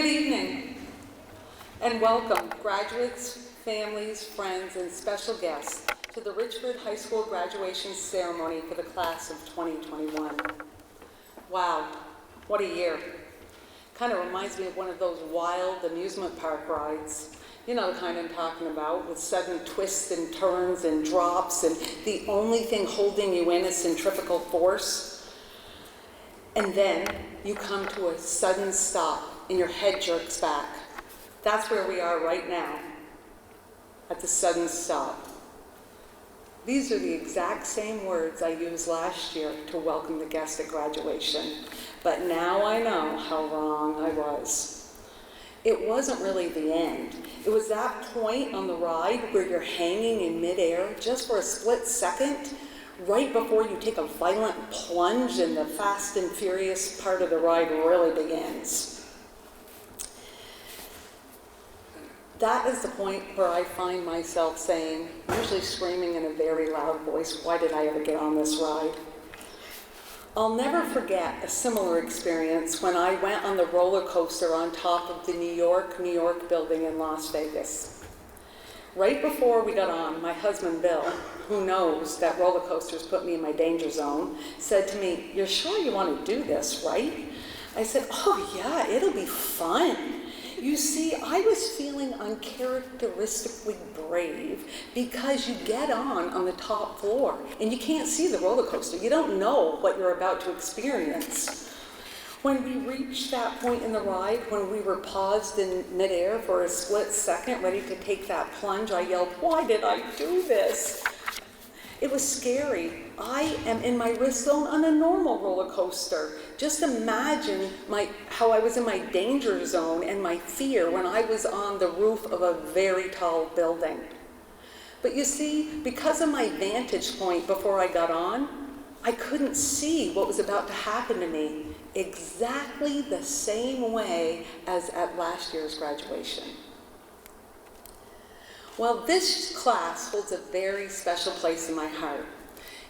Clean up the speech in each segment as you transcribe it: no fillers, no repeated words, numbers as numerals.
Good evening, and welcome, graduates, families, friends, and special guests, to the Richford High School graduation ceremony for the class of 2021. Wow, what a year. Kind of reminds me of one of those wild amusement park rides. You know the kind I'm talking about, with sudden twists and turns and drops, and the only thing holding you in is centrifugal force. And then you come to a sudden stop and your head jerks back. That's where we are right now, at the sudden stop. These are the exact same words I used last year to welcome the guest at graduation, but now I know how wrong I was. It wasn't really the end. It was that point on the ride where you're hanging in midair just for a split second, right before you take a violent plunge and the fast and furious part of the ride really begins. That is the point where I find myself saying, usually screaming in a very loud voice, why did I ever get on this ride? I'll never forget a similar experience when I went on the roller coaster on top of the New York building in Las Vegas. Right before we got on, my husband, Bill, who knows that roller coasters put me in my danger zone, said to me, "You're sure you want to do this, right?" I said, "Oh yeah, it'll be fun." You see, I was feeling uncharacteristically brave because you get on the top floor and you can't see the roller coaster. You don't know what you're about to experience. When we reached that point in the ride, when we were paused in midair for a split second, ready to take that plunge, I yelled, "Why did I do this?" It was scary. I am in my risk zone on a normal roller coaster. Just imagine how I was in my danger zone and my fear when I was on the roof of a very tall building. But you see, because of my vantage point before I got on, I couldn't see what was about to happen to me exactly the same way as at last year's graduation. Well, this class holds a very special place in my heart.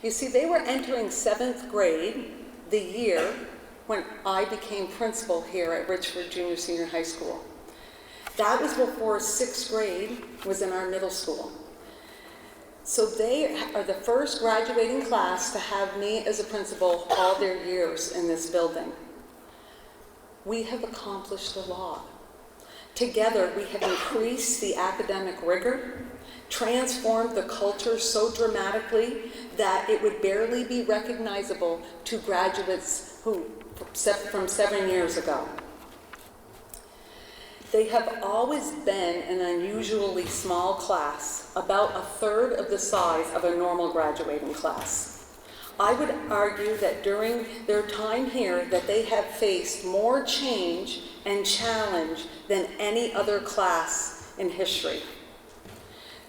You see, they were entering 7th grade the year when I became principal here at Richford Junior Senior High School. That was before 6th grade was in our middle school. So they are the first graduating class to have me as a principal all their years in this building. We have accomplished a lot. Together, we have increased the academic rigor, transformed the culture so dramatically that it would barely be recognizable to graduates from 7 years ago. They have always been an unusually small class, about a third of the size of a normal graduating class. I would argue that during their time here that they have faced more change and challenge than any other class in history.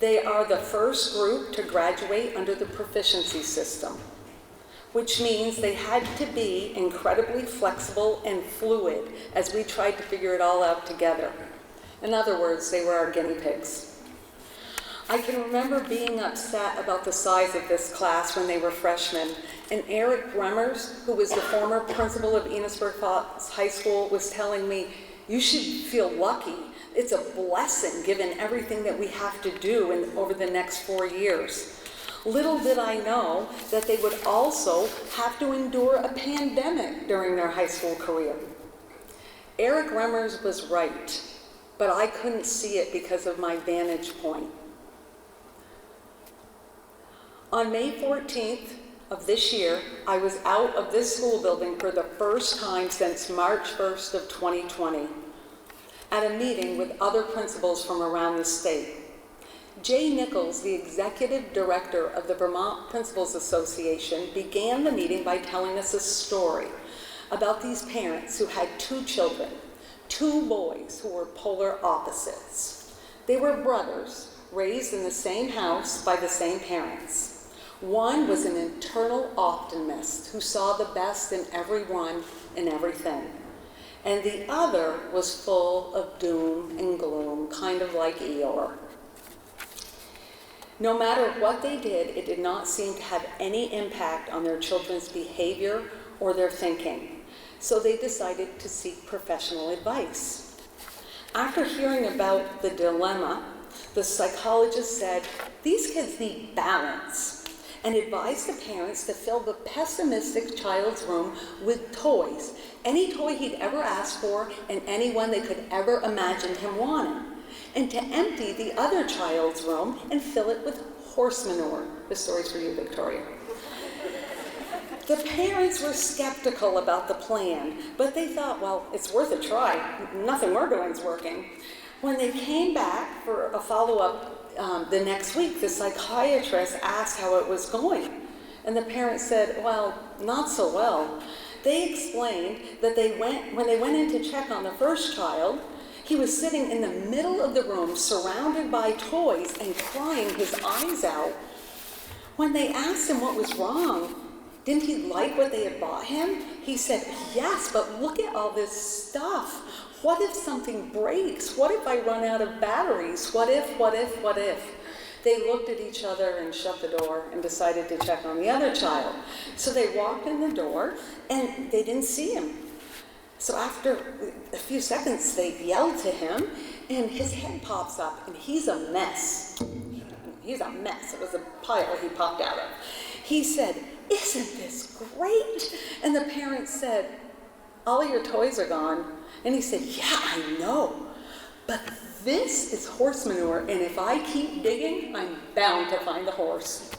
They are the first group to graduate under the proficiency system, which means they had to be incredibly flexible and fluid as we tried to figure it all out together. In other words, they were our guinea pigs. I can remember being upset about the size of this class when they were freshmen, and Eric Bremmers, who was the former principal of Enosburg Falls High School, was telling me, "You should feel lucky. It's a blessing given everything that we have to do over the next 4 years." Little did I know that they would also have to endure a pandemic during their high school career. Eric Bremmers was right, but I couldn't see it because of my vantage point. On May 14th of this year, I was out of this school building for the first time since March 1st of 2020 at a meeting with other principals from around the state. Jay Nichols, the executive director of the Vermont Principals Association, began the meeting by telling us a story about these parents who had 2 children, 2 boys who were polar opposites. They were brothers, raised in the same house by the same parents. One was an internal optimist who saw the best in everyone and everything. And the other was full of doom and gloom, kind of like Eeyore. No matter what they did, it did not seem to have any impact on their children's behavior or their thinking. So they decided to seek professional advice. After hearing about the dilemma, the psychologist said, these kids need balance, and advised the parents to fill the pessimistic child's room with toys, any toy he'd ever asked for and any one they could ever imagine him wanting, and to empty the other child's room and fill it with horse manure. This story's for you, Victoria. The parents were skeptical about the plan, but they thought, well, it's worth a try. Nothing we're doing is working. When they came back for a follow-up the next week, the psychiatrist asked how it was going. And the parents said, well, not so well. They explained that when they went in to check on the first child, he was sitting in the middle of the room surrounded by toys and crying his eyes out. When they asked him what was wrong, didn't he like what they had bought him? He said, yes, but look at all this stuff. What if something breaks? What if I run out of batteries? What if? They looked at each other and shut the door and decided to check on the other child. So they walked in the door and they didn't see him. So after a few seconds, they yelled to him and his head pops up and he's a mess. He's a mess. It was a pile he popped out of. He said, isn't this great? And the parents said, all your toys are gone. And he said, yeah, I know, but this is horse manure, and if I keep digging, I'm bound to find the horse.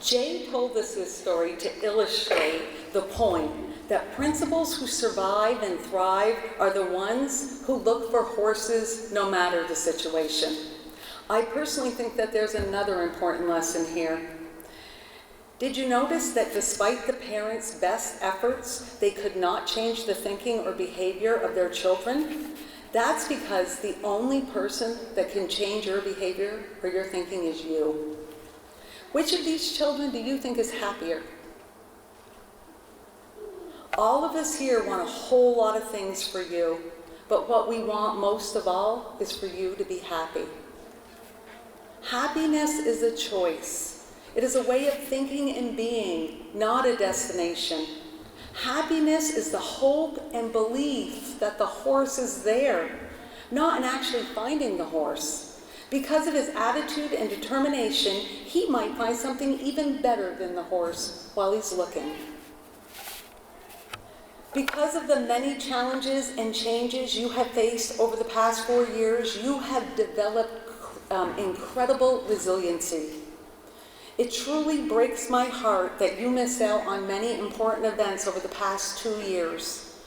Jay told us this story to illustrate the point that principals who survive and thrive are the ones who look for horses no matter the situation. I personally think that there's another important lesson here. Did you notice that despite the parents' best efforts, they could not change the thinking or behavior of their children? That's because the only person that can change your behavior or your thinking is you. Which of these children do you think is happier? All of us here want a whole lot of things for you, but what we want most of all is for you to be happy. Happiness is a choice. It is a way of thinking and being, not a destination. Happiness is the hope and belief that the horse is there, not in actually finding the horse. Because of his attitude and determination, he might find something even better than the horse while he's looking. Because of the many challenges and changes you have faced over the past 4 years, you have developed incredible resiliency. It truly breaks my heart that you missed out on many important events over the past 2 years.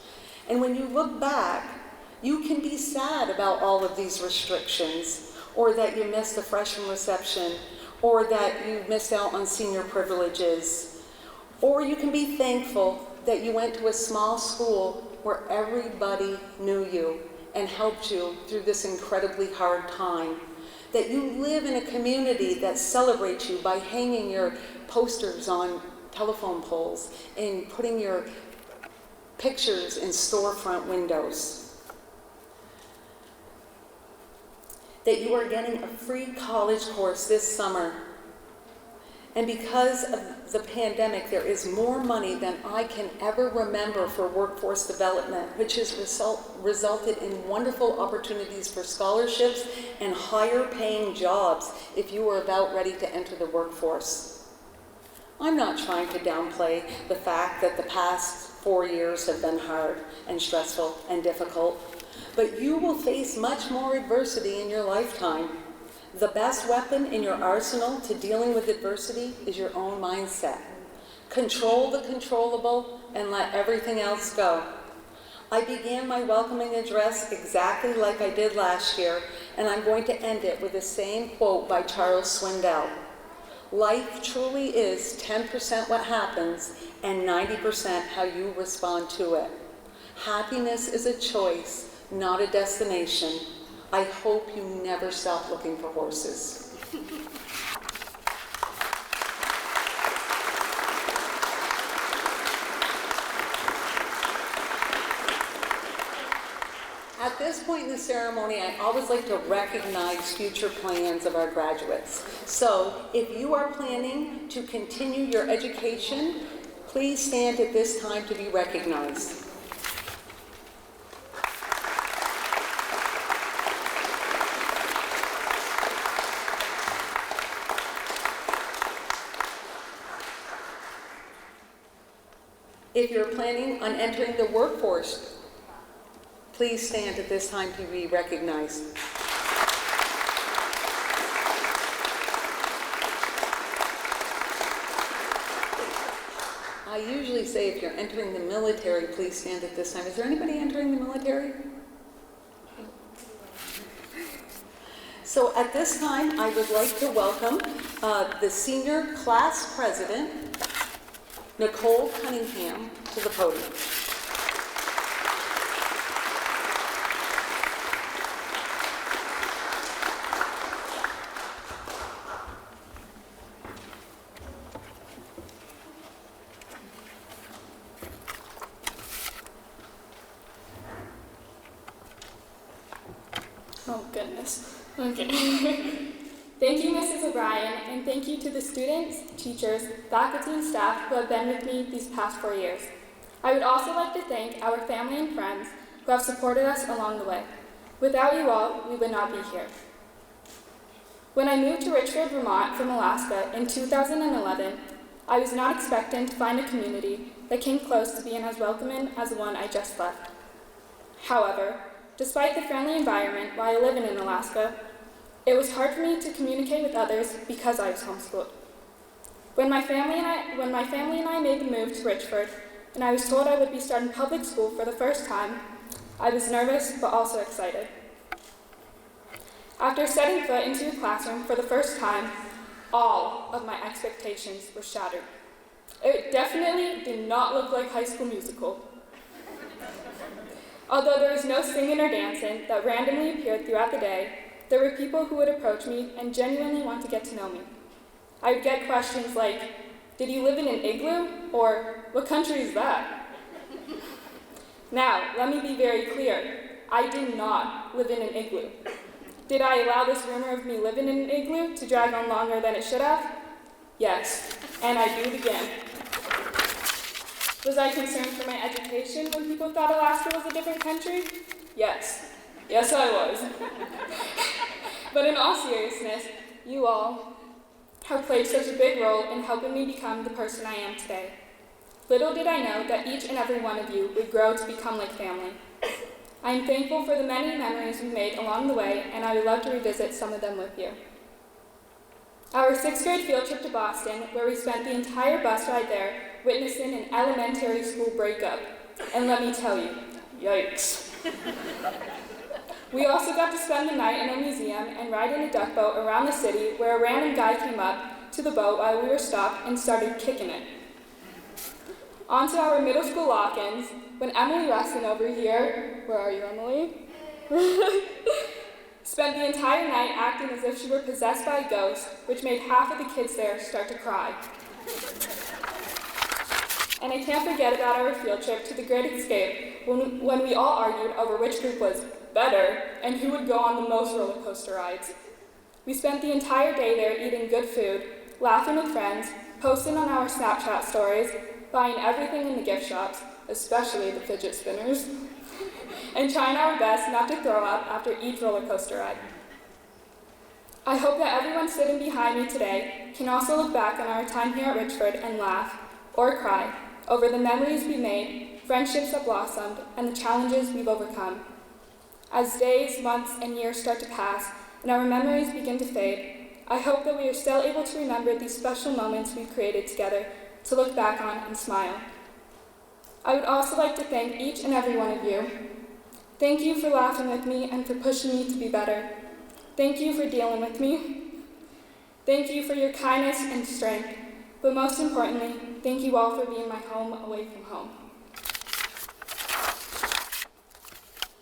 And when you look back, you can be sad about all of these restrictions, or that you missed the freshman reception, or that you missed out on senior privileges. Or you can be thankful that you went to a small school where everybody knew you and helped you through this incredibly hard time. That you live in a community that celebrates you by hanging your posters on telephone poles and putting your pictures in storefront windows. That you are getting a free college course this summer. And because of the pandemic, there is more money than I can ever remember for workforce development, which has resulted in wonderful opportunities for scholarships and higher paying jobs if you are about ready to enter the workforce. I'm not trying to downplay the fact that the past 4 years have been hard and stressful and difficult, but you will face much more adversity in your lifetime. The best weapon in your arsenal to dealing with adversity is your own mindset. Control the controllable and let everything else go. I began my welcoming address exactly like I did last year, and I'm going to end it with the same quote by Charles Swindoll. Life truly is 10% what happens and 90% how you respond to it. Happiness is a choice, not a destination. I hope you never stop looking for horses. At this point in the ceremony, I always like to recognize future plans of our graduates. So if you are planning to continue your education, please stand at this time to be recognized. If you're planning on entering the workforce, please stand at this time to be recognized. I usually say if you're entering the military, please stand at this time. Is there anybody entering the military? So at this time, I would like to welcome the senior class president, Nicole Cunningham, to the podium. Oh, goodness. Okay. Thank you, Mrs. O'Brien, and thank you to the students, teachers, faculty, and staff who have been with me these past 4 years. I would also like to thank our family and friends who have supported us along the way. Without you all, we would not be here. When I moved to Richford, Vermont from Alaska in 2011, I was not expecting to find a community that came close to being as welcoming as the one I just left. However, despite the friendly environment while living in Alaska, it was hard for me to communicate with others because I was homeschooled. When my family and I made the move to Richford, and I was told I would be starting public school for the first time, I was nervous but also excited. After setting foot into a classroom for the first time, all of my expectations were shattered. It definitely did not look like High School Musical. Although there was no singing or dancing that randomly appeared throughout the day, there were people who would approach me and genuinely want to get to know me. I would get questions like, "Did you live in an igloo?" or "What country is that?" Now, let me be very clear. I did not live in an igloo. Did I allow this rumor of me living in an igloo to drag on longer than it should have? Yes, and I do it again. Was I concerned for my education when people thought Alaska was a different country? Yes. Yes, I was. But in all seriousness, you all have played such a big role in helping me become the person I am today. Little did I know that each and every one of you would grow to become like family. I am thankful for the many memories we made along the way, and I would love to revisit some of them with you. Our 6th grade field trip to Boston, where we spent the entire bus ride there witnessing an elementary school breakup. And let me tell you, yikes. We also got to spend the night in a museum and ride in a duck boat around the city where a random guy came up to the boat while we were stopped and started kicking it. On to our middle school lock-ins, when Emily Rustin over here, where are you, Emily? Spent the entire night acting as if she were possessed by a ghost, which made half of the kids there start to cry. And I can't forget about our field trip to the Great Escape, when we all argued over which group was better and who would go on the most roller coaster rides. We spent the entire day there eating good food, laughing with friends, posting on our Snapchat stories, buying everything in the gift shops, especially the fidget spinners, and trying our best not to throw up after each roller coaster ride. I hope that everyone sitting behind me today can also look back on our time here at Richford and laugh, or cry, over the memories we made, friendships that blossomed, and the challenges we've overcome. As days, months, and years start to pass, and our memories begin to fade, I hope that we are still able to remember these special moments we've created together, to look back on and smile. I would also like to thank each and every one of you. Thank you for laughing with me and for pushing me to be better. Thank you for dealing with me. Thank you for your kindness and strength. But most importantly, thank you all for being my home away from home.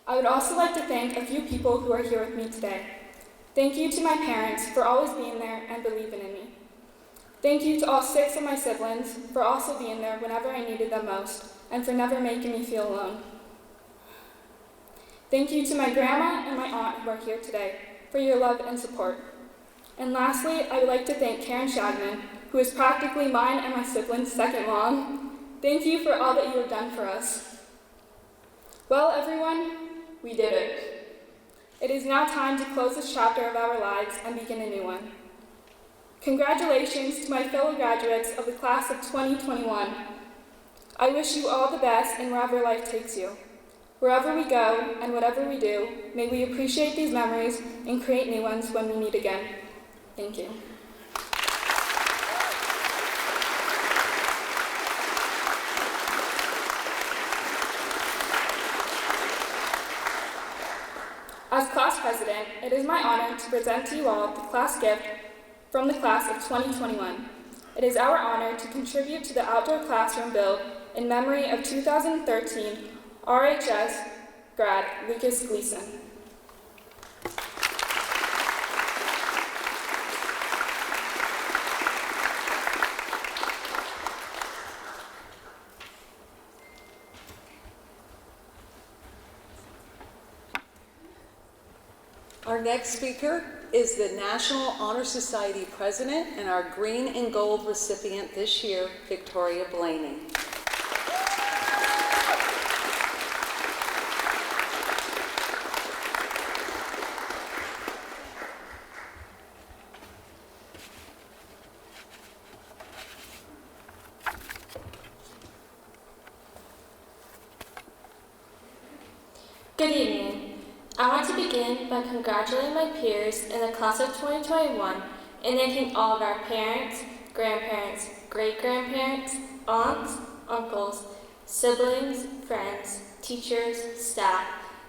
I would also like to thank a few people who are here with me today. Thank you to my parents for always being there and believing in me. Thank you to all 6 of my siblings for also being there whenever I needed them most, and for never making me feel alone. Thank you to my grandma and my aunt who are here today for your love and support. And lastly, I would like to thank Karen Shagman, who is practically mine and my siblings' second mom. Thank you for all that you have done for us. Well, everyone, we did it. It is now time to close this chapter of our lives and begin a new one. Congratulations to my fellow graduates of the class of 2021. I wish you all the best in wherever life takes you. Wherever we go and whatever we do, may we appreciate these memories and create new ones when we meet again. Thank you. As class president, it is my honor to present to you all the class gift from the class of 2021. It is our honor to contribute to the outdoor classroom build in memory of 2013 RHS grad Lucas Gleason. Our next speaker is the National Honor Society President and our Green and Gold recipient this year, Victoria Blaney. Good evening. I want to begin by congratulating my peers in the class of 2021 and thanking all of our parents, grandparents, great-grandparents, aunts, uncles, siblings, friends, teachers, staff,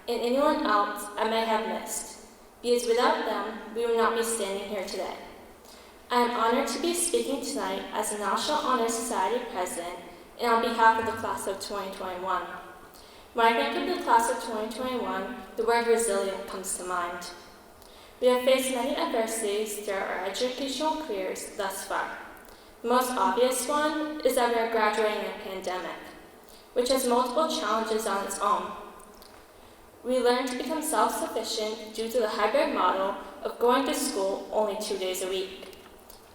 and anyone else I may have missed, because without them, we would not be standing here today. I am honored to be speaking tonight as the National Honor Society President and on behalf of the class of 2021. When I think of the class of 2021, the word resilient comes to mind. We have faced many adversities throughout our educational careers thus far. The most obvious one is that we are graduating in a pandemic, which has multiple challenges on its own. We learned to become self-sufficient due to the hybrid model of going to school only 2 days a week.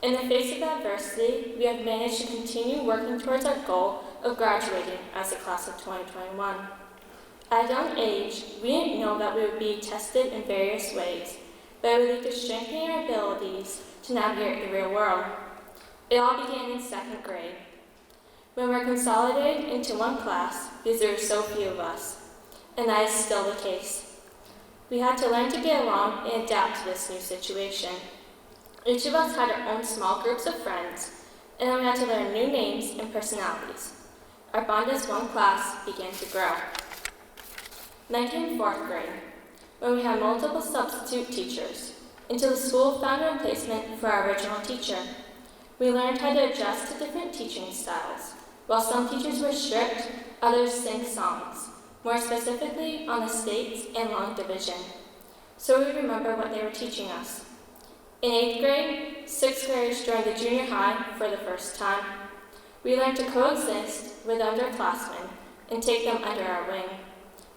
In the face of adversity, we have managed to continue working towards our goal of graduating as the class of 2021. At a young age, we didn't know that we would be tested in various ways, but it would lead to strengthening our abilities to navigate the real world. It all began in 2nd grade, when we were consolidated into one class because there were so few of us, and that is still the case. We had to learn to get along and adapt to this new situation. Each of us had our own small groups of friends, and then we had to learn new names and personalities. Our bond as one class began to grow. Then came 4th grade, when we had multiple substitute teachers, until the school found a replacement for our original teacher. We learned how to adjust to different teaching styles. While some teachers were strict, others sang songs, more specifically on the states and long division, so we would remember what they were teaching us. In 8th grade, 6th graders joined the junior high for the first time. We learned to coexist with underclassmen and take them under our wing.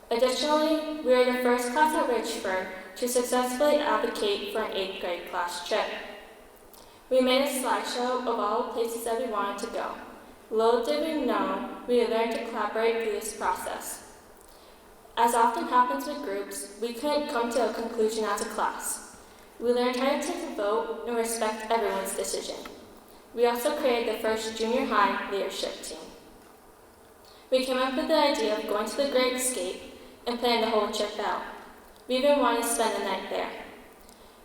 Additionally, we were the first class at Richford to successfully advocate for an 8th grade class trip. We made a slideshow of all the places that we wanted to go. Little did we know, we would learn to collaborate through this process. As often happens with groups, we couldn't come to a conclusion as a class. We learned how to take a vote and respect everyone's decision. We also created the first junior high leadership team. We came up with the idea of going to the Great Escape and planned the whole trip out. We even wanted to spend the night there,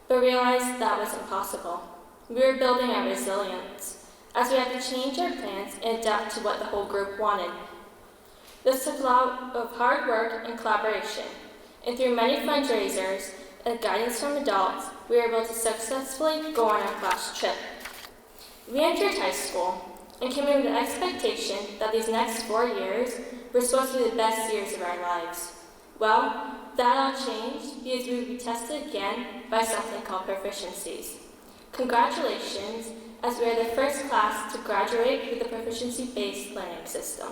but realized that wasn't possible. We were building our resilience, as we had to change our plans and adapt to what the whole group wanted. This took a lot of hard work and collaboration, and through many fundraisers and guidance from adults, we were able to successfully go on our class trip. We entered high school and came in with the expectation that these next 4 years were supposed to be the best years of our lives. Well, that all changed because we would be tested again by something called proficiencies. Congratulations, as we are the first class to graduate with a proficiency-based learning system.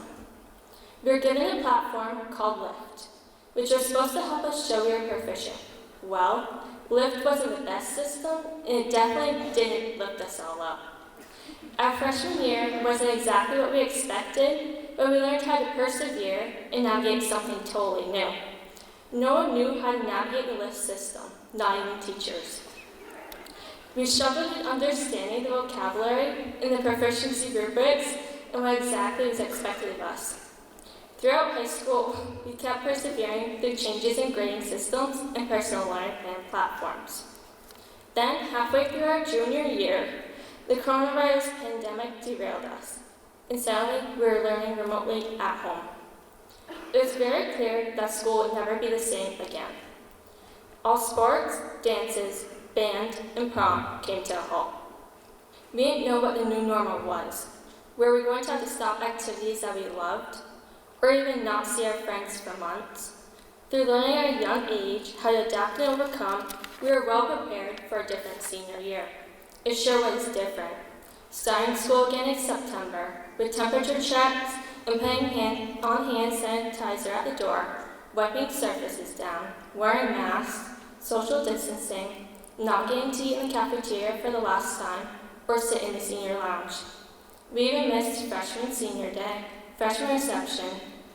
We were given a platform called LIFT, which was supposed to help us show we were proficient. Well, LIFT wasn't the best system, and it definitely didn't lift us all up. Our freshman year wasn't exactly what we expected, but we learned how to persevere and navigate something totally new. No one knew how to navigate the LIFT system, not even teachers. We struggled with understanding the vocabulary in the proficiency rubrics and what exactly was expected of us. Throughout high school, we kept persevering through changes in grading systems and personal learning plan platforms. Then, halfway through our junior year, the coronavirus pandemic derailed us, and suddenly we were learning remotely at home. It was very clear that school would never be the same again. All sports, dances, band, and prom came to a halt. We didn't know what the new normal was. Were we going to have to stop activities that we loved, or even not see our friends for months? Through learning at a young age how to adapt and overcome, we were well prepared for a different senior year. It sure was different. Starting school again in September, with temperature checks and putting on hand sanitizer at the door, wiping surfaces down, wearing masks, social distancing, not getting to eat in the cafeteria for the last time, or sit in the senior lounge. We even missed freshman senior day, freshman reception,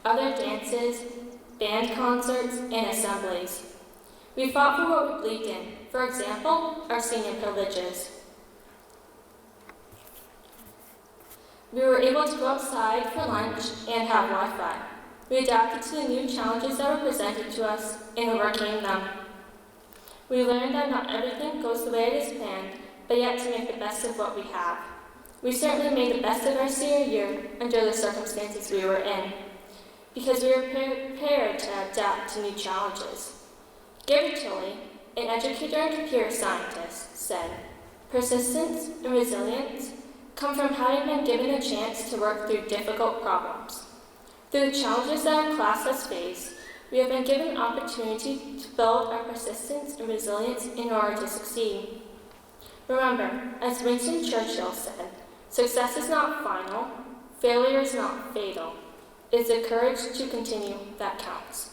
other dances, band concerts, and assemblies. We fought for what we believed in, for example, our senior privileges. We were able to go outside for lunch and have Wi-Fi. We adapted to the new challenges that were presented to us and overcame them. We learned that not everything goes the way it is planned, but yet to make the best of what we have. We certainly made the best of our senior year under the circumstances we were in, because we were prepared to adapt to new challenges. Gary Tilley, an educator and computer scientist, said, "Persistence and resilience come from having been given a chance to work through difficult problems. Through the challenges that our class has faced, we have been given an opportunity to build our persistence and resilience in order to succeed." Remember, as Winston Churchill said, success is not final, failure is not fatal. It is the courage to continue that counts.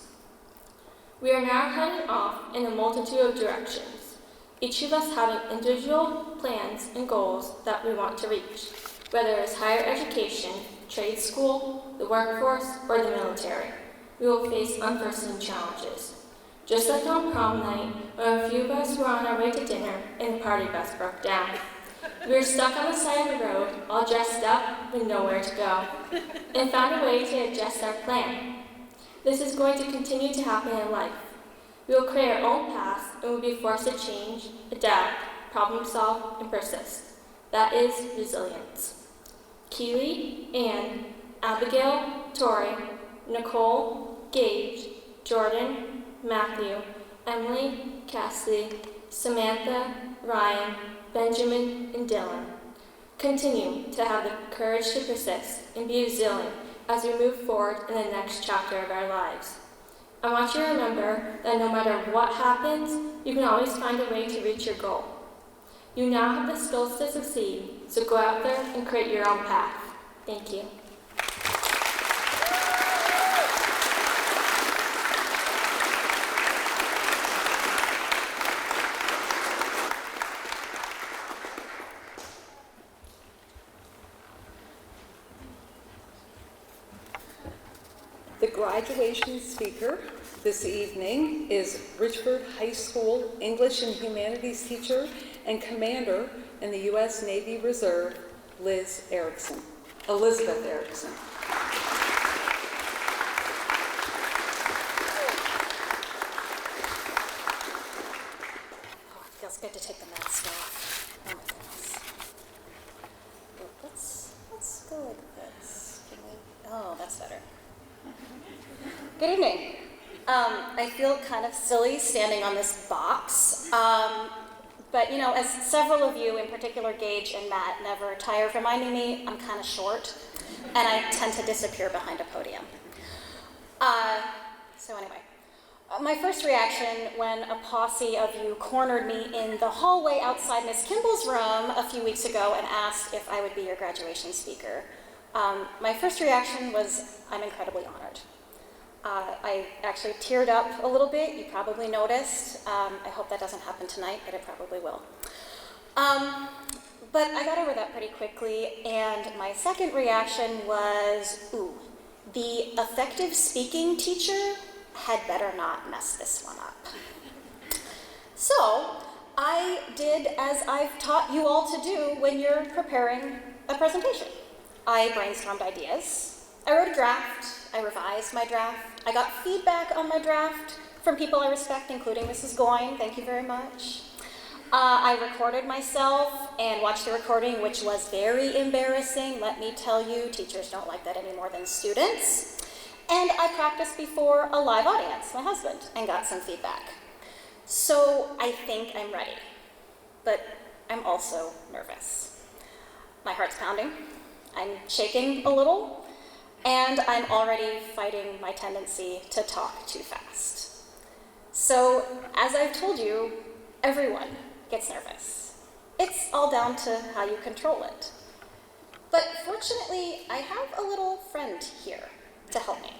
We are now heading off in a multitude of directions, each of us having individual plans and goals that we want to reach, whether it is higher education, trade school, the workforce, or the military. We will face unforeseen challenges. Just like on prom night, when a few of us were on our way to dinner and the party bus broke down. We were stuck on the side of the road, all dressed up with nowhere to go, and found a way to adjust our plan. This is going to continue to happen in life. We will create our own paths and will be forced to change, adapt, problem solve, and persist. That is resilience. Keely, Anne, Abigail, Tori, Nicole, Gage, Jordan, Matthew, Emily, Cassidy, Samantha, Ryan, Benjamin, and Dylan continue to have the courage to persist and be resilient as we move forward in the next chapter of our lives. I want you to remember that no matter what happens, you can always find a way to reach your goal. You now have the skills to succeed, so go out there and create your own path. Thank you. The graduation speaker this evening is Richford High School English and Humanities teacher and commander in the U.S. Navy Reserve, Elizabeth Erickson. Oh, it feels good to take the mask off. Oh my goodness. Let's go like this. Oh, that's better. Good evening. I feel kind of silly standing on this box, but you know, as several of you, in particular Gage and Matt, never tire of reminding me, I'm kind of short, and I tend to disappear behind a podium. So anyway, my first reaction when a posse of you cornered me in the hallway outside Miss Kimball's room a few weeks ago and asked if I would be your graduation speaker, my first reaction was, I'm incredibly honored. I actually teared up a little bit. You probably noticed. I hope that doesn't happen tonight, but it probably will. But I got over that pretty quickly, and my second reaction was, ooh, the effective speaking teacher had better not mess this one up. So I did as I've taught you all to do when you're preparing a presentation. I brainstormed ideas. I wrote a draft. I revised my draft. I got feedback on my draft from people I respect, including Mrs. Goyne. Thank you very much. I recorded myself and watched the recording, which was very embarrassing. Let me tell you, teachers don't like that any more than students. And I practiced before a live audience, my husband, and got some feedback. So I think I'm ready, but I'm also nervous. My heart's pounding, I'm shaking a little, and I'm already fighting my tendency to talk too fast. So, as I've told you, everyone gets nervous. It's all down to how you control it. But fortunately, I have a little friend here to help me.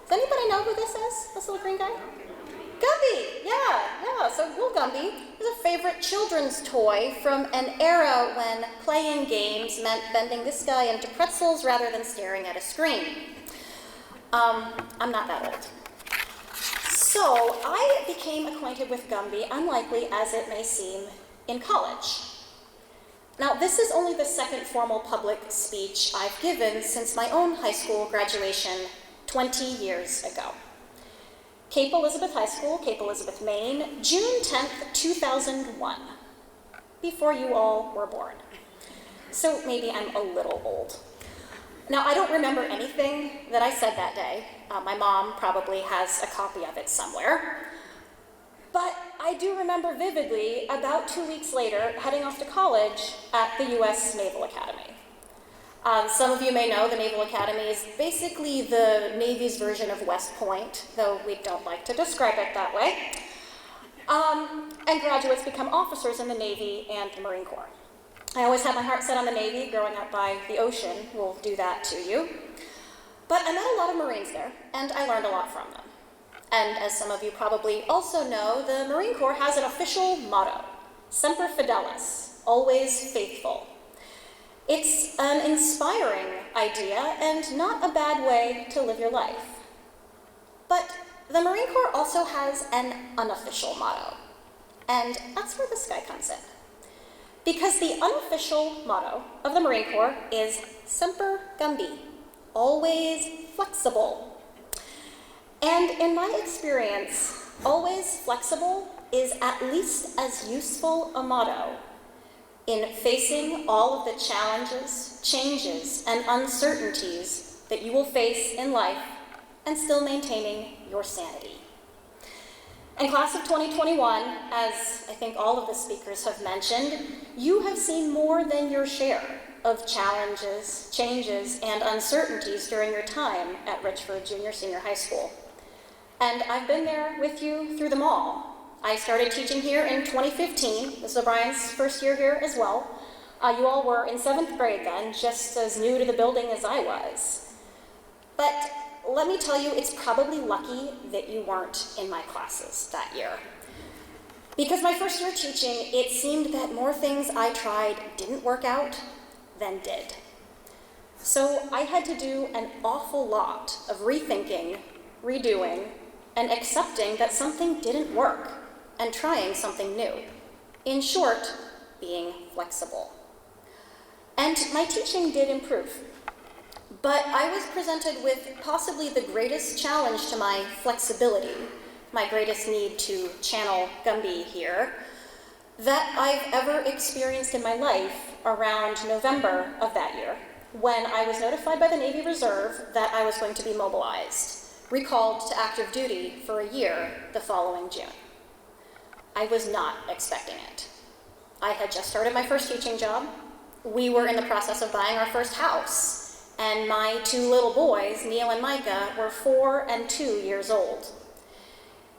Does anybody know who this is? This little green guy? Gumby! Yeah. So little Gumby is a favorite children's toy from an era when playing games meant bending this guy into pretzels rather than staring at a screen. I'm not that old. So I became acquainted with Gumby, unlikely as it may seem, in college. Now, this is only the second formal public speech I've given since my own high school graduation 20 years ago. Cape Elizabeth High School, Cape Elizabeth, Maine, June 10th, 2001, before you all were born. So maybe I'm a little old. Now, I don't remember anything that I said that day. My mom probably has a copy of it somewhere. But I do remember vividly, about 2 weeks later, heading off to college at the U.S. Naval Academy. Some of you may know the Naval Academy is basically the Navy's version of West Point, though we don't like to describe it that way. And graduates become officers in the Navy and the Marine Corps. I always had my heart set on the Navy. Growing up by the ocean will do that to you. But I met a lot of Marines there, and I learned a lot from them. And as some of you probably also know, the Marine Corps has an official motto, Semper Fidelis, always faithful. It's an inspiring idea and not a bad way to live your life. But the Marine Corps also has an unofficial motto, and that's where this guy comes in. Because the unofficial motto of the Marine Corps is Semper Gumby, always flexible. And in my experience, always flexible is at least as useful a motto in facing all of the challenges, changes, and uncertainties that you will face in life and still maintaining your sanity. In class of 2021, as I think all of the speakers have mentioned, you have seen more than your share of challenges, changes, and uncertainties during your time at Richford Junior Senior High School. And I've been there with you through them all. I started teaching here in 2015. This is O'Brien's first year here as well. You all were in 7th grade then, just as new to the building as I was. But let me tell you, it's probably lucky that you weren't in my classes that year. Because my first year teaching, it seemed that more things I tried didn't work out than did. So I had to do an awful lot of rethinking, redoing, and accepting that something didn't work, and trying something new. In short, being flexible. And my teaching did improve. But I was presented with possibly the greatest challenge to my flexibility, my greatest need to channel Gumby here, that I've ever experienced in my life around November of that year, when I was notified by the Navy Reserve that I was going to be mobilized, recalled to active duty for a year the following June. I was not expecting it. I had just started my first teaching job. We were in the process of buying our first house, and my 2 little boys, Neil and Micah, were 4 and 2 years old.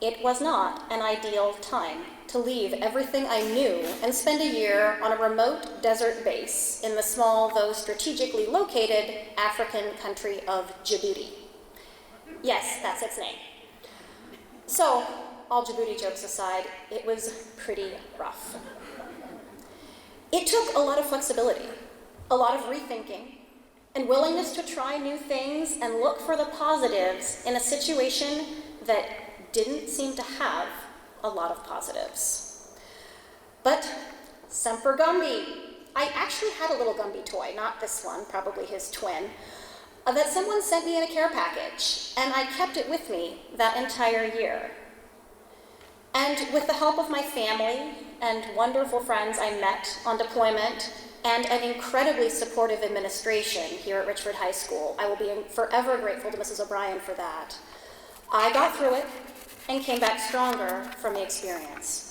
It was not an ideal time to leave everything I knew and spend a year on a remote desert base in the small, though strategically located, African country of Djibouti. Yes, that's its name. So, all Djibouti jokes aside, it was pretty rough. It took a lot of flexibility, a lot of rethinking, and willingness to try new things and look for the positives in a situation that didn't seem to have a lot of positives. But Semper Gumby, I actually had a little Gumby toy, not this one, probably his twin, that someone sent me in a care package, and I kept it with me that entire year. And with the help of my family and wonderful friends I met on deployment, and an incredibly supportive administration here at Richford High School, I will be forever grateful to Mrs. O'Brien for that. I got through it and came back stronger from the experience.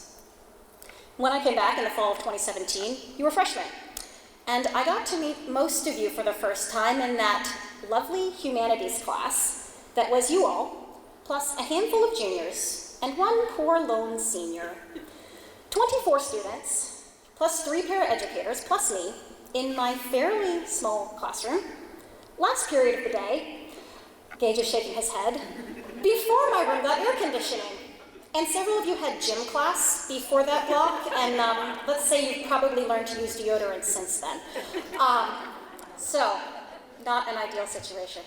When I came back in the fall of 2017, you were freshmen. And I got to meet most of you for the first time in that lovely humanities class that was you all, plus a handful of juniors and one poor lone senior. 24 students, plus 3 paraeducators, plus me, in my fairly small classroom. Last period of the day, Gage is shaking his head, before my room got air conditioning. And several of you had gym class before that block, and let's say you've probably learned to use deodorant since then. So, not an ideal situation.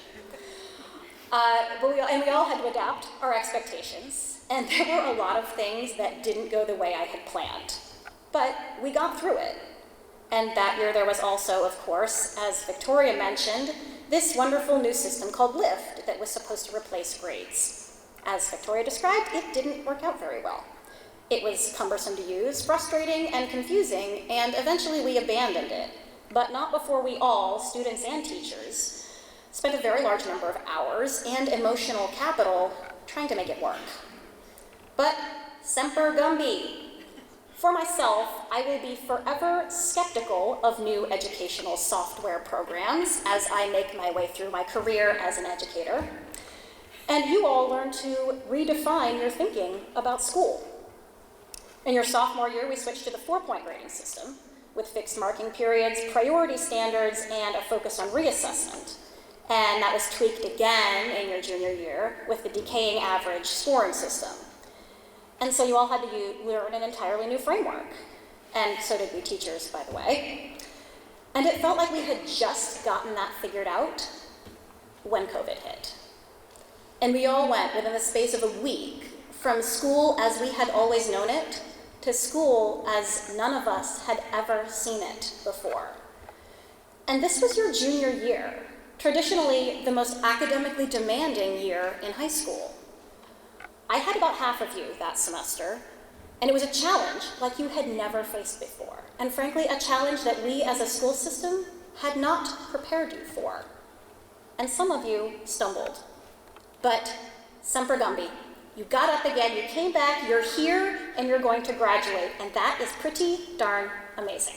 But we all had to adapt our expectations, and there were a lot of things that didn't go the way I had planned. But we got through it. And that year there was also, of course, as Victoria mentioned, this wonderful new system called LIFT that was supposed to replace grades. As Victoria described, it didn't work out very well. It was cumbersome to use, frustrating, and confusing, and eventually we abandoned it. But not before we all, students and teachers, spent a very large number of hours and emotional capital trying to make it work. But Semper Gumby. For myself, I will be forever skeptical of new educational software programs as I make my way through my career as an educator. And you all learn to redefine your thinking about school. In your sophomore year, we switched to the 4-point grading system with fixed marking periods, priority standards, and a focus on reassessment. And that was tweaked again in your junior year with the decaying average scoring system. And so you all had to learn an entirely new framework. And so did we teachers, by the way. And it felt like we had just gotten that figured out when COVID hit. And we all went, within the space of a week, from school as we had always known it to school as none of us had ever seen it before. And this was your junior year, traditionally the most academically demanding year in high school. I had about half of you that semester, and it was a challenge like you had never faced before, and frankly, a challenge that we as a school system had not prepared you for. And some of you stumbled. But Semper Gumby, you got up again, you came back, you're here, and you're going to graduate, and that is pretty darn amazing.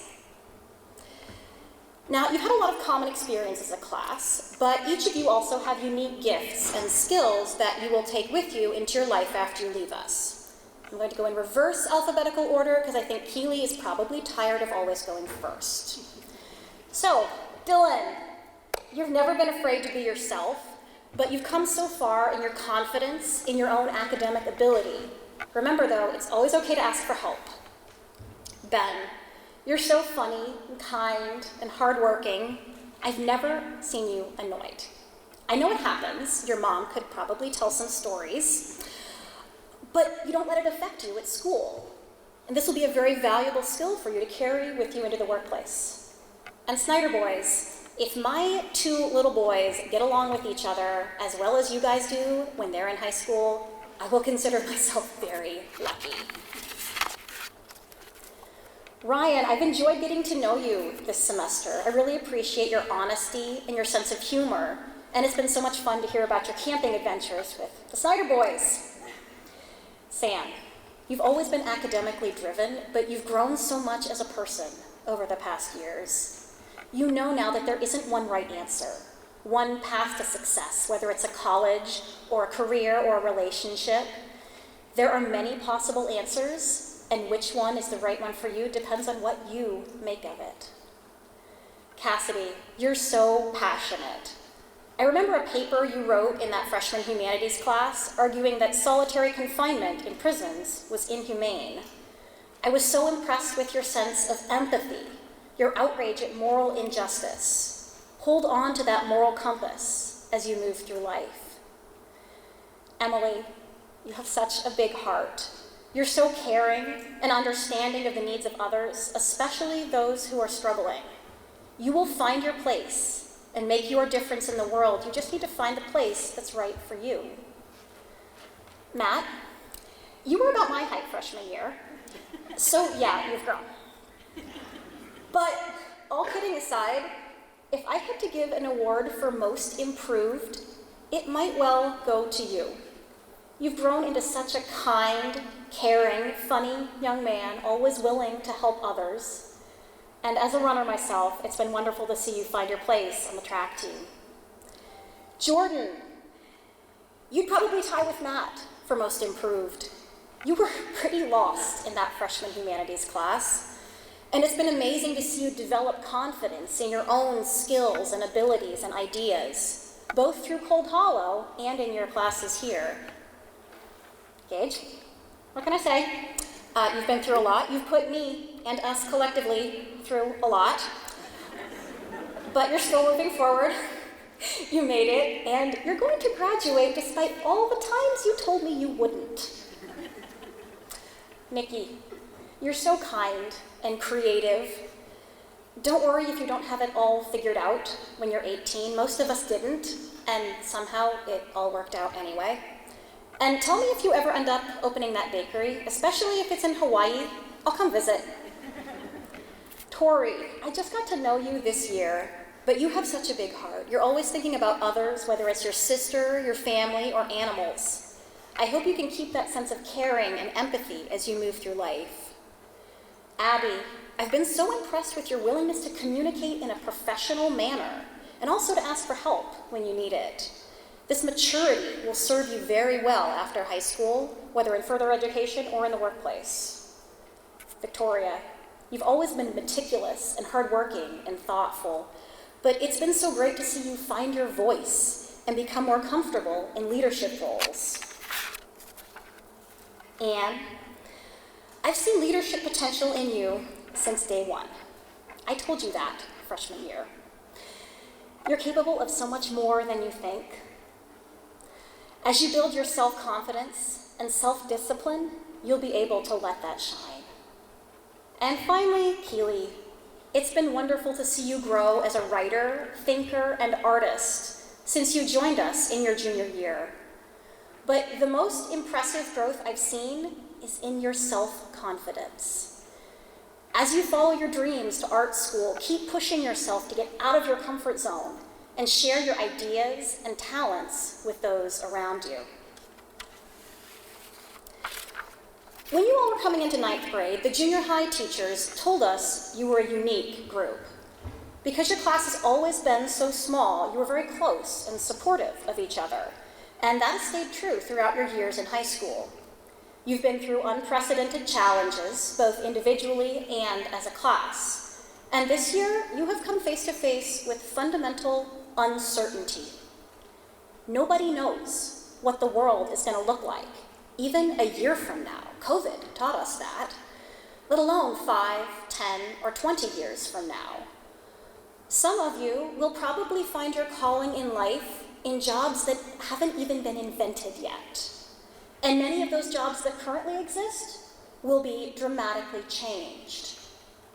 Now, you've had a lot of common experience as a class, but each of you also have unique gifts and skills that you will take with you into your life after you leave us. I'm going to go in reverse alphabetical order because I think Keely is probably tired of always going first. So, Dylan, you've never been afraid to be yourself, but you've come so far in your confidence, in your own academic ability. Remember though, it's always okay to ask for help. Ben, you're so funny and kind and hardworking. I've never seen you annoyed. I know it happens. Your mom could probably tell some stories, but you don't let it affect you at school. And this will be a very valuable skill for you to carry with you into the workplace. And Snyder boys, if my 2 little boys get along with each other as well as you guys do when they're in high school, I will consider myself very lucky. Ryan, I've enjoyed getting to know you this semester. I really appreciate your honesty and your sense of humor, and it's been so much fun to hear about your camping adventures with the Snyder boys. Sam, you've always been academically driven, but you've grown so much as a person over the past years. You know now that there isn't one right answer, one path to success, whether it's a college or a career or a relationship. There are many possible answers, and which one is the right one for you depends on what you make of it. Cassidy, you're so passionate. I remember a paper you wrote in that freshman humanities class arguing that solitary confinement in prisons was inhumane. I was so impressed with your sense of empathy, your outrage at moral injustice. Hold on to that moral compass as you move through life. Emily, you have such a big heart. You're so caring and understanding of the needs of others, especially those who are struggling. You will find your place and make your difference in the world. You just need to find the place that's right for you. Matt, you were about my height freshman year, so yeah, you've grown. But all kidding aside, if I had to give an award for most improved, it might well go to you. You've grown into such a kind, caring, funny young man, always willing to help others. And as a runner myself, it's been wonderful to see you find your place on the track team. Jordan, you'd probably tie with Matt for most improved. You were pretty lost in that freshman humanities class. And it's been amazing to see you develop confidence in your own skills and abilities and ideas, both through Cold Hollow and in your classes here. Gage, what can I say? You've been through a lot. You've put me and us collectively through a lot. But you're still moving forward. You made it, and you're going to graduate despite all the times you told me you wouldn't. Nikki, you're so kind and creative. Don't worry if you don't have it all figured out when you're 18. Most of us didn't, and somehow it all worked out anyway. And tell me if you ever end up opening that bakery, especially if it's in Hawaii. I'll come visit. Tori, I just got to know you this year, but you have such a big heart. You're always thinking about others, whether it's your sister, your family, or animals. I hope you can keep that sense of caring and empathy as you move through life. Abby, I've been so impressed with your willingness to communicate in a professional manner, and also to ask for help when you need it. This maturity will serve you very well after high school, whether in further education or in the workplace. Victoria, you've always been meticulous and hardworking and thoughtful, but it's been so great to see you find your voice and become more comfortable in leadership roles. Anne, I've seen leadership potential in you since day one. I told you that freshman year. You're capable of so much more than you think. As you build your self-confidence and self-discipline, you'll be able to let that shine. And finally, Keely, it's been wonderful to see you grow as a writer, thinker, and artist since you joined us in your junior year. But the most impressive growth I've seen is in your self-confidence. As you follow your dreams to art school, keep pushing yourself to get out of your comfort zone and share your ideas and talents with those around you. When you all were coming into 9th grade, the junior high teachers told us you were a unique group. Because your class has always been so small, you were very close and supportive of each other, and that has stayed true throughout your years in high school. You've been through unprecedented challenges, both individually and as a class. And this year, you have come face to face with fundamental uncertainty. Nobody knows what the world is going to look like, even a year from now. COVID taught us that, let alone 5, 10, or 20 years from now. Some of you will probably find your calling in life in jobs that haven't even been invented yet. And many of those jobs that currently exist will be dramatically changed.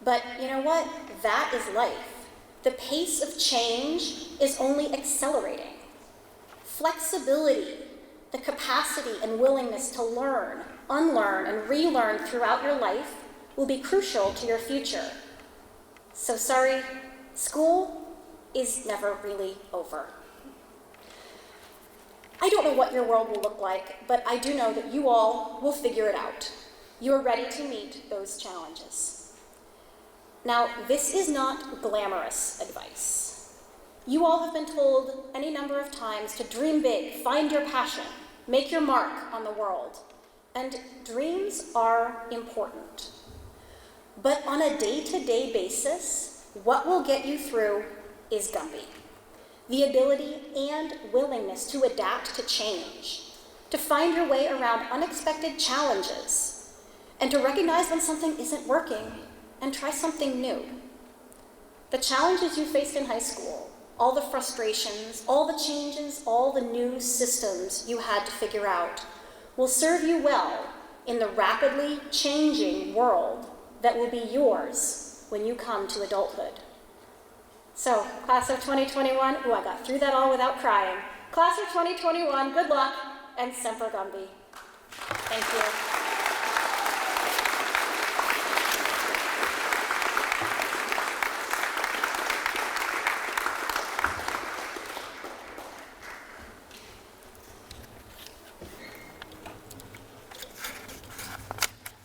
But you know what? That is life. The pace of change is only accelerating. Flexibility, the capacity and willingness to learn, unlearn, and relearn throughout your life will be crucial to your future. So sorry, school is never really over. I don't know what your world will look like, but I do know that you all will figure it out. You are ready to meet those challenges. Now, this is not glamorous advice. You all have been told any number of times to dream big, find your passion, make your mark on the world. And dreams are important. But on a day-to-day basis, what will get you through is Gumby. The ability and willingness to adapt to change, to find your way around unexpected challenges, and to recognize when something isn't working and try something new. The challenges you faced in high school, all the frustrations, all the changes, all the new systems you had to figure out, will serve you well in the rapidly changing world that will be yours when you come to adulthood. So, class of 2021, ooh, I got through that all without crying. Class of 2021, good luck, and Semper Gumby. Thank you.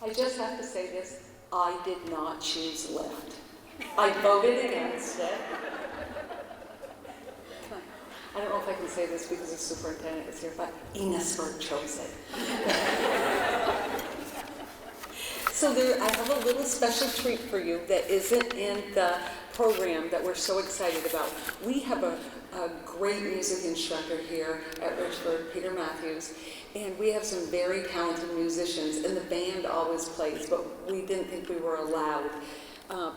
I just have to say this, I did not choose Lyft. I voted against it. I don't know if I can say this because the superintendent is here, but Enosburg chose it. So I have a little special treat for you that isn't in the program that we're so excited about. We have a great music instructor here at Richford, Peter Matthews, and we have some very talented musicians, and the band always plays, but we didn't think we were allowed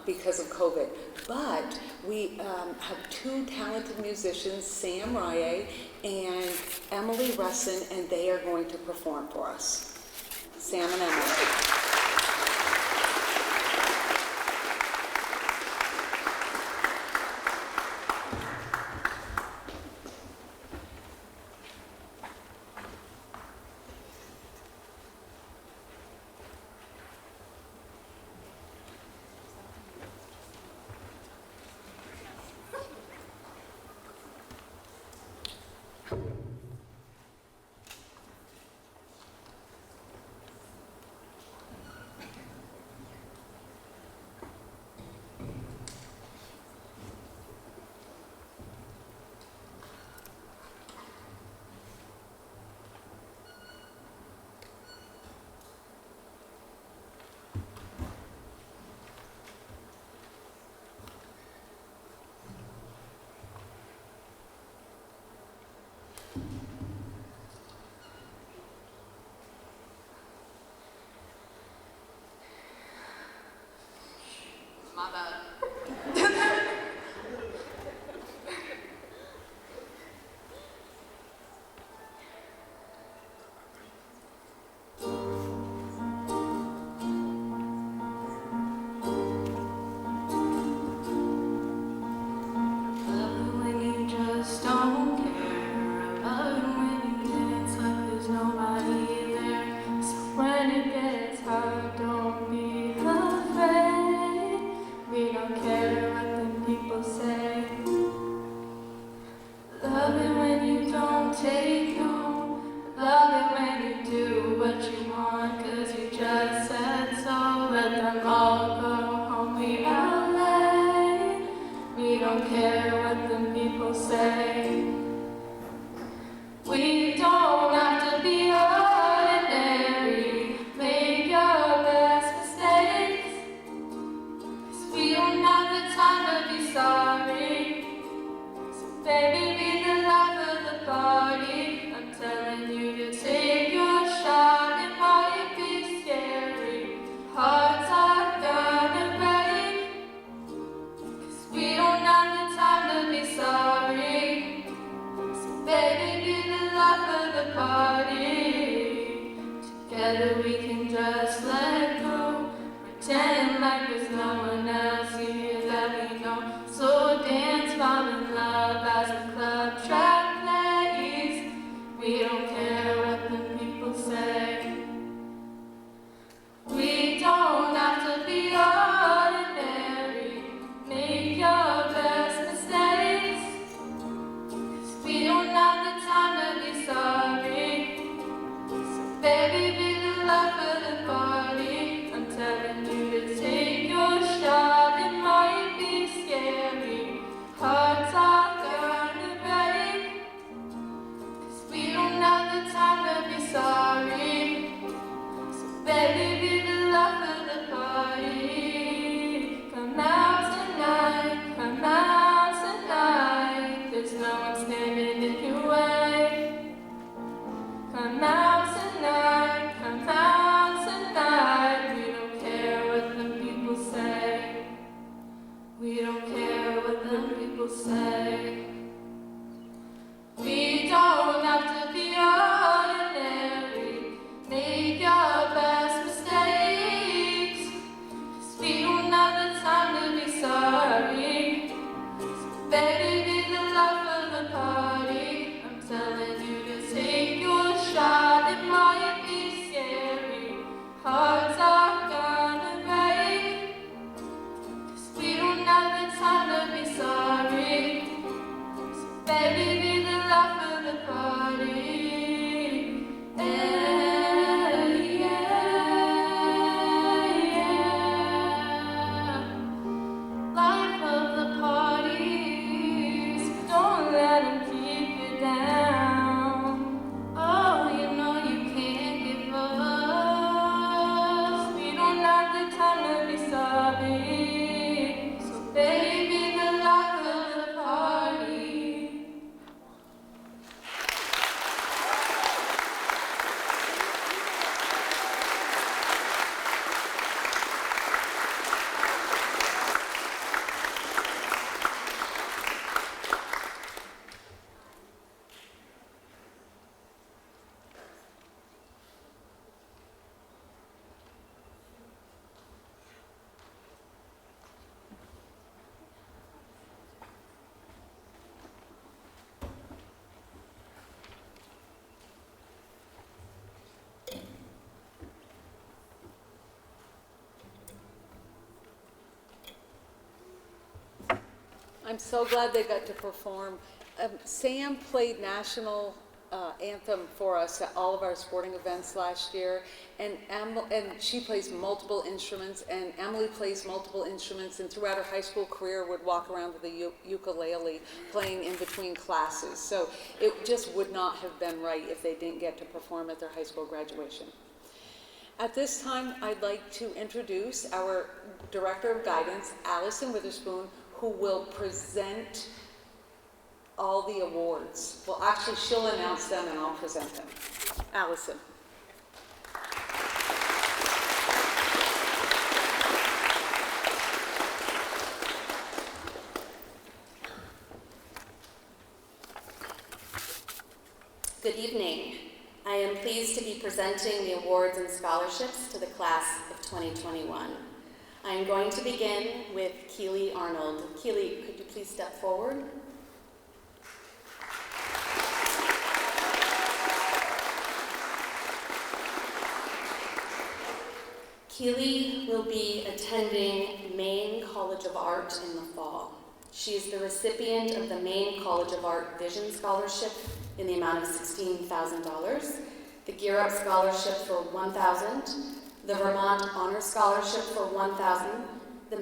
because of COVID. But we have two talented musicians, Sam Rye and Emily Russin, and they are going to perform for us. Sam and Emily. My bad. We don't have the time to be sorry. I'm so glad they got to perform. Sam played national anthem for us at all of our sporting events last year, and she plays multiple instruments, and Emily plays multiple instruments, and throughout her high school career would walk around with a ukulele playing in between classes. So it just would not have been right if they didn't get to perform at their high school graduation. At this time, I'd like to introduce our Director of Guidance, Allison Witherspoon, who will present all the awards. Well, actually, she'll announce them and I'll present them. Allison. Good evening. I am pleased to be presenting the awards and scholarships to the class of 2021. I am going to begin with Keely Arnold. Keely, could you please step forward? Keely will be attending Maine College of Art in the fall. She is the recipient of the Maine College of Art Vision Scholarship in the amount of $16,000, the Gear Up Scholarship for $1,000, the Vermont Honor Scholarship for $1,000, the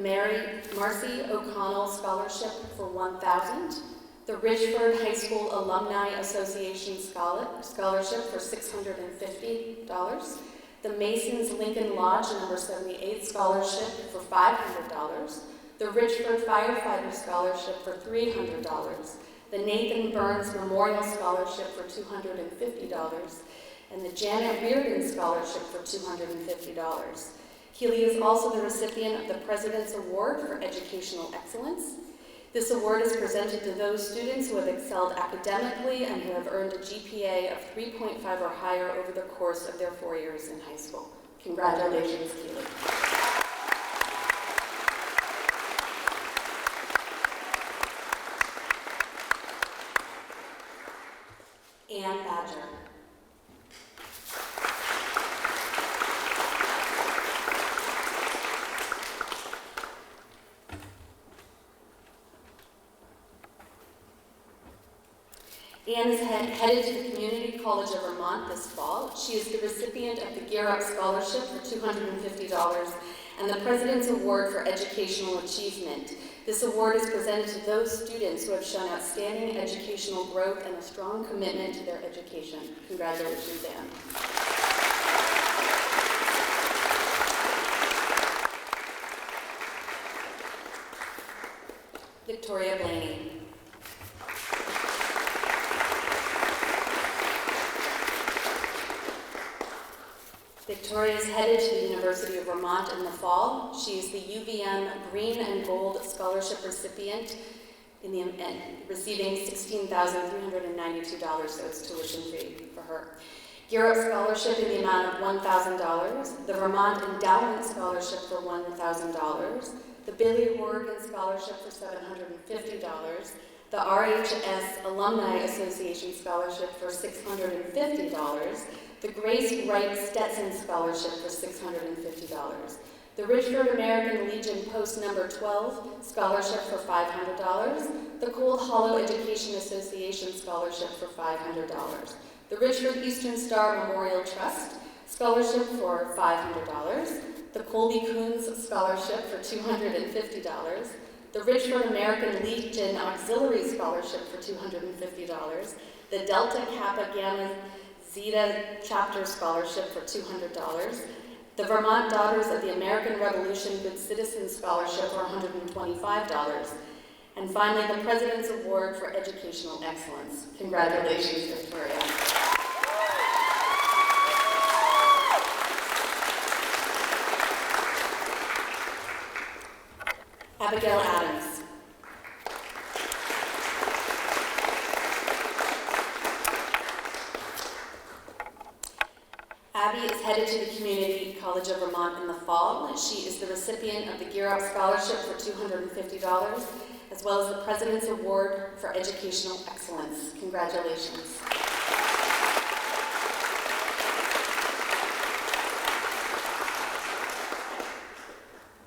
Marcy O'Connell Scholarship for $1,000, the Richford High School Alumni Association Scholarship for $650, the Masons Lincoln Lodge No. 78 Scholarship for $500, the Richford Firefighter Scholarship for $300, the Nathan Burns Memorial Scholarship for $250, and the Janet Reardon Scholarship for $250. Keely is also the recipient of the President's Award for Educational Excellence. This award is presented to those students who have excelled academically and who have earned a GPA of 3.5 or higher over the course of their 4 years in high school. Congratulations, Keely. Ann Badger. Ann is headed to the Community College of Vermont this fall. She is the recipient of the Gear Up Scholarship for $250 and the President's Award for Educational Achievement. This award is presented to those students who have shown outstanding educational growth and a strong commitment to their education. Congratulations, Ann. Victoria Blaney. Victoria is headed to the University of Vermont in the fall. She is the UVM Green and Gold Scholarship recipient receiving $16,392, so it's tuition free for her. Gear Up Scholarship in the amount of $1,000, the Vermont Endowment Scholarship for $1,000, the Billy Horrigan Scholarship for $750, the RHS Alumni Association Scholarship for $650, the Grace Wright Stetson Scholarship for $650, the Richford American Legion Post No. 12 Scholarship for $500, the Cold Hollow Education Association Scholarship for $500, the Richford Eastern Star Memorial Trust Scholarship for $500, the Colby Coons Scholarship for $250, the Richford American Legion Auxiliary Scholarship for $250, the Delta Kappa Gamma Zeta Chapter Scholarship for $200, the Vermont Daughters of the American Revolution Good Citizen Scholarship for $125, and finally the President's Award for Educational Excellence. Congratulations, Victoria. Abigail Adams. Abby is headed to the Community College of Vermont in the fall. She is the recipient of the Gear Up Scholarship for $250, as well as the President's Award for Educational Excellence. Congratulations.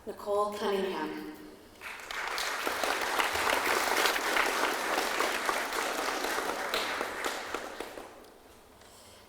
Nicole Cunningham.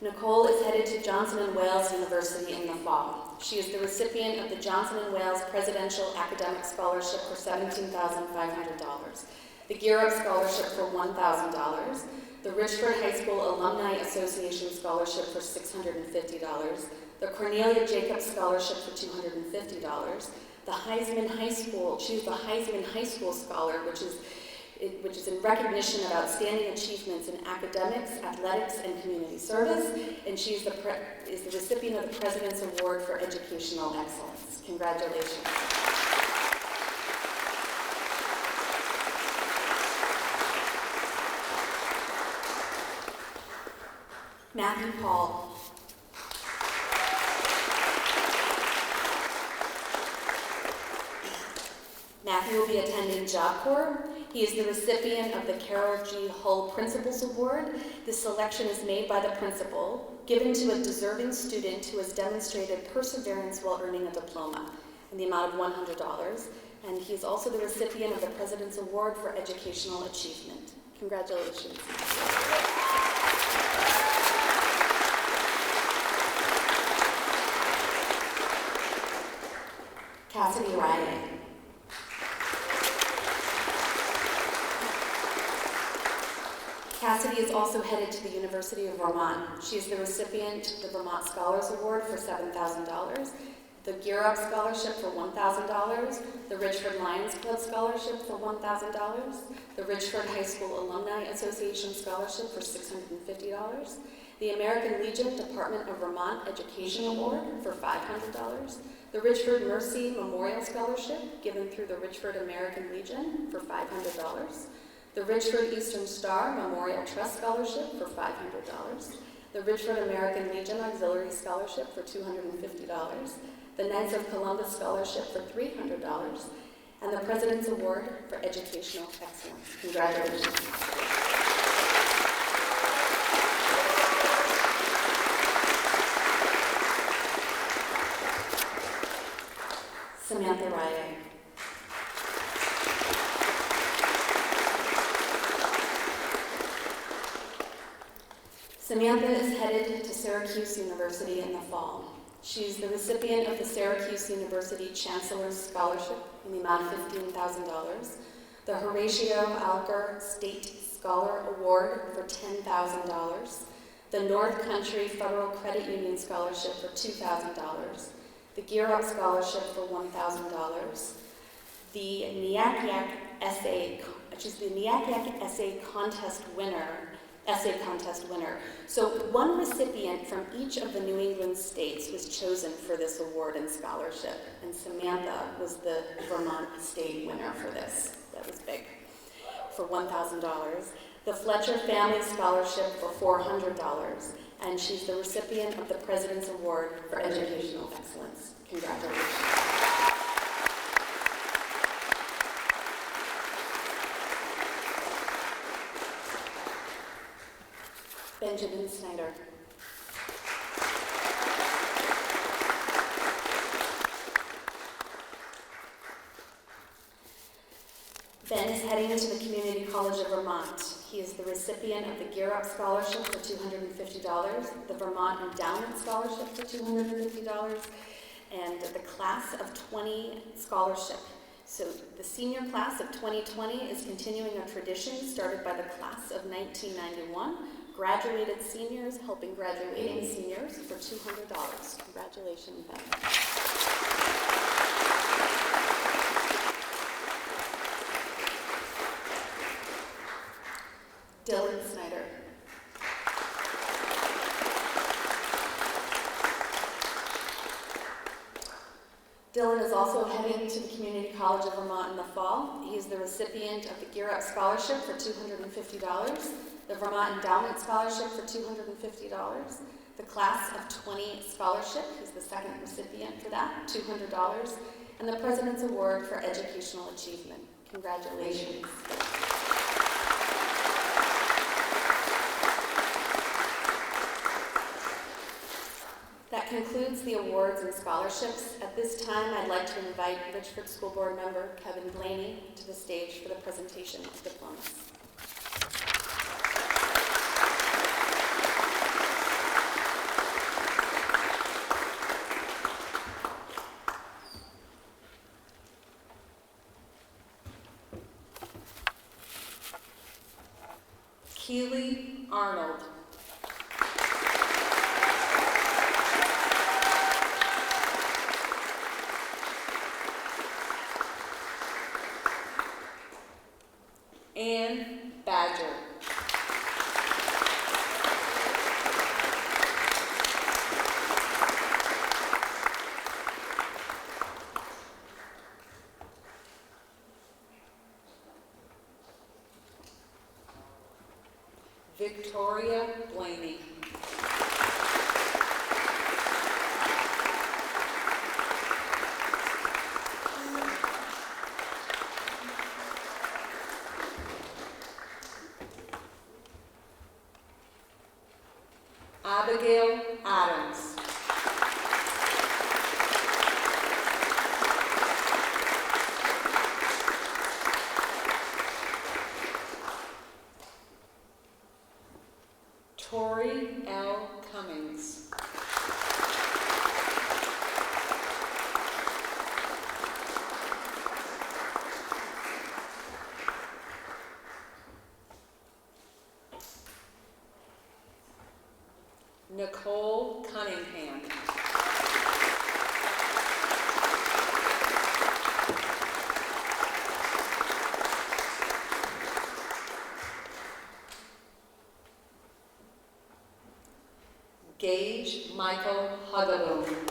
Nicole is headed to Johnson & Wales University in the fall. She is the recipient of the Johnson & Wales Presidential Academic Scholarship for $17,500, the Gear Up Scholarship for $1,000, the Richford High School Alumni Association Scholarship for $650, the Cornelia Jacobs Scholarship for $250, the Heisman High School, she's the Heisman High School Scholar, which is in recognition of outstanding achievements in academics, athletics, and community service, and she is the recipient of the President's Award for Educational Excellence. Congratulations. Matthew Paul. Matthew will be attending Job Corps. He is the recipient of the Carol G. Hull Principal's Award. This selection is made by the principal, given to a deserving student who has demonstrated perseverance while earning a diploma in the amount of $100. And he is also the recipient of the President's Award for Educational Achievement. Congratulations. Cassidy Riley. Cassidy is also headed to the University of Vermont. She is the recipient of the Vermont Scholars Award for $7,000, the Gear Up Scholarship for $1,000, the Richford Lions Club Scholarship for $1,000, the Richford High School Alumni Association Scholarship for $650, the American Legion Department of Vermont Education Award for $500, the Richford Mercy Memorial Scholarship given through the Richford American Legion for $500, the Richford Eastern Star Memorial Trust Scholarship for $500, the Richford American Legion Auxiliary Scholarship for $250, the Knights of Columbus Scholarship for $300, and the President's Award for Educational Excellence. Congratulations. Samantha Rye. Samantha is headed to Syracuse University in the fall. She's the recipient of the Syracuse University Chancellor's Scholarship in the amount of $15,000, the Horatio Alger State Scholar Award for $10,000, the North Country Federal Credit Union Scholarship for $2,000, the Gear Up Scholarship for $1,000, the NEACAC Essay Contest winner. So one recipient from each of the New England states was chosen for this award and scholarship, and Samantha was the Vermont state winner for this. That was big. For $1,000. The Fletcher Family Scholarship for $400, and she's the recipient of the President's Award for Educational Excellence. Congratulations. Benjamin Snyder. Ben is heading to the Community College of Vermont. He is the recipient of the Gear Up Scholarship for $250, the Vermont Endowment Scholarship for $250, and the Class of 20 Scholarship. So the senior class of 2020 is continuing a tradition started by the class of 1991. Graduated seniors helping graduating seniors for $200. Congratulations, Ben. Dylan Snyder. Dylan is also heading to the Community College of Vermont in the fall. He is the recipient of the Gear Up Scholarship for $250, the Vermont Endowment Scholarship for $250, the Class of 20 Scholarship, he's the second recipient for that, $200, and the President's Award for Educational Achievement. Congratulations. That concludes the awards and scholarships. At this time, I'd like to invite Richford School Board member Kevin Blaney to the stage for the presentation of diplomas. Abigail Adams. Tori L. Cummings. Nicole Cunningham. Gage Michael Huggaboom.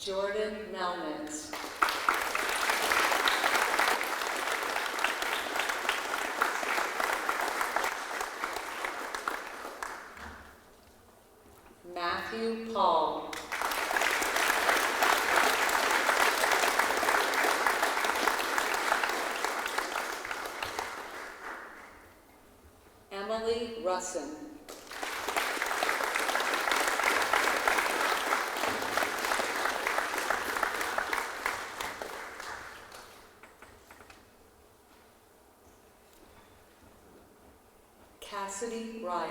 Jordan Melnitz. Matthew Paul. Emily Russin. Cassidy Rye.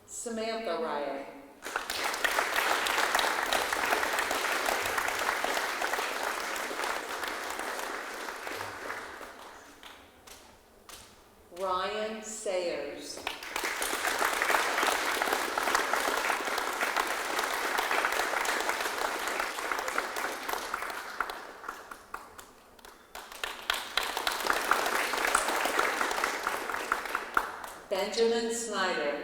Samantha Rye. Ryan Sayers. Benjamin Snyder.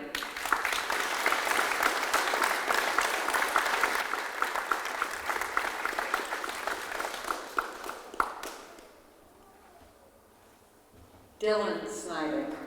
Dylan Snyder.